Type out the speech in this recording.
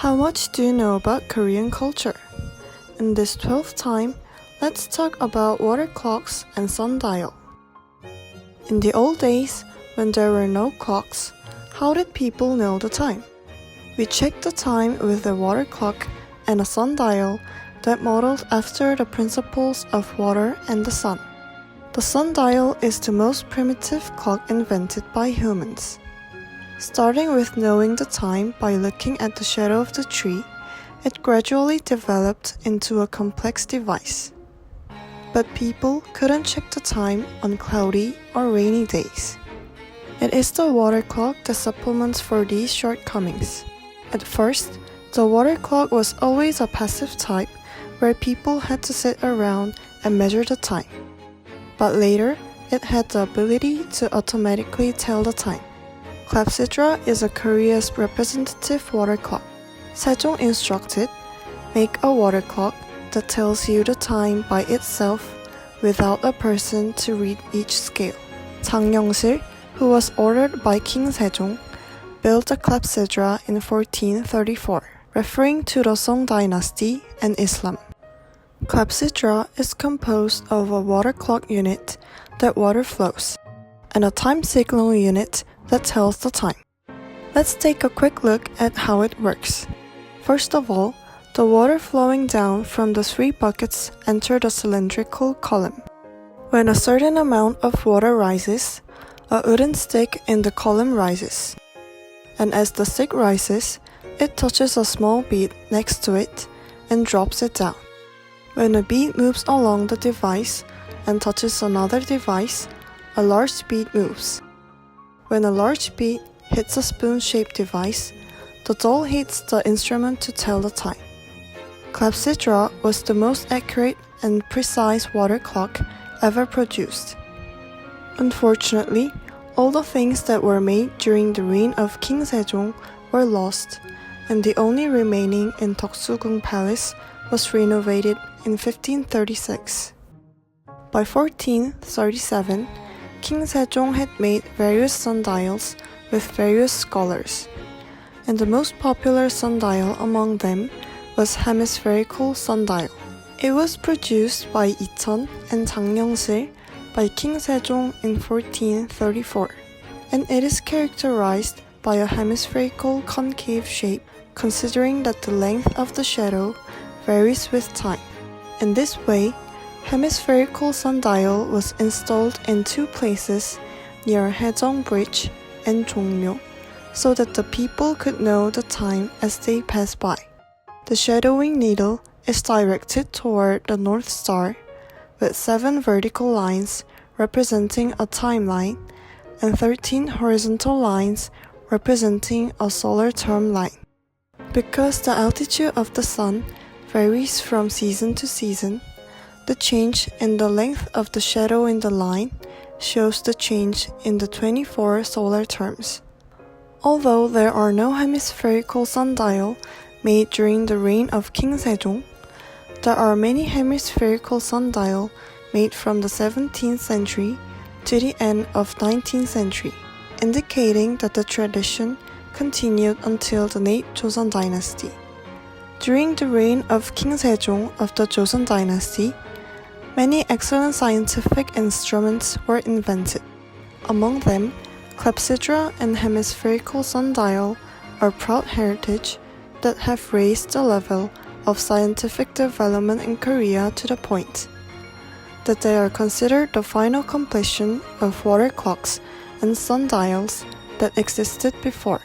How much do you know about Korean culture? In this 12th time, let's talk about water clocks and sundial. In the old days, when there were no clocks, how did people know the time? We checked the time with a water clock and a sundial that modeled after the principles of water and the sun. The sundial is the most primitive clock invented by humans. Starting with knowing the time by looking at the shadow of the tree, it gradually developed into a complex device. But people couldn't check the time on cloudy or rainy days. It is the water clock that supplements for these shortcomings. At first, the water clock was always a passive type where people had to sit around and measure the time. But later, it had the ability to automatically tell the time. Clepsydra is a Korea's representative water clock. Sejong instructed, make a water clock that tells you the time by itself without a person to read each scale. Jang Yong-sil, who was ordered by King Sejong, built a clepsydra in 1434, referring to the Song dynasty and Islam. Clepsydra is composed of a water clock unit that water flows, and a time signal unit that tells the time. Let's take a quick look at how it works. First of all, the water flowing down from the three buckets enter the cylindrical column. When a certain amount of water rises, a wooden stick in the column rises. And as the stick rises, it touches a small bead next to it and drops it down. When a bead moves along the device and touches another device, a large bead moves. When a large bead hits a spoon-shaped device, the doll hits the instrument to tell the time. Clepsydra was the most accurate and precise water clock ever produced. Unfortunately, all the things that were made during the reign of King Sejong were lost, and the only remaining in Deoksugung Palace was renovated in 1536. By 1437, King Sejong had made various sundials with various scholars, and the most popular sundial among them was hemispherical sundial. It was produced by Icheon and Jang Yong-sil by King Sejong in 1434, and it is characterized by a hemispherical concave shape, considering that the length of the shadow varies with time. In this way, hemispherical sundial was installed in two places near Haejong Bridge and Jongmyo, so that the people could know the time as they pass by. The shadowing needle is directed toward the North Star, with 7 vertical lines representing a timeline and 13 horizontal lines representing a solar term line. Because the altitude of the sun varies from season to season, the change in the length of the shadow in the line shows the change in the 24 solar terms. Although there are no hemispherical sundial made during the reign of King Sejong, there are many hemispherical sundial made from the 17th century to the end of 19th century, indicating that the tradition continued until the late Joseon dynasty. During the reign of King Sejong of the Joseon dynasty, many excellent scientific instruments were invented. Among them, clepsydra and hemispherical sundial are proud heritage that have raised the level of scientific development in Korea to the point that they are considered the final completion of water clocks and sundials that existed before.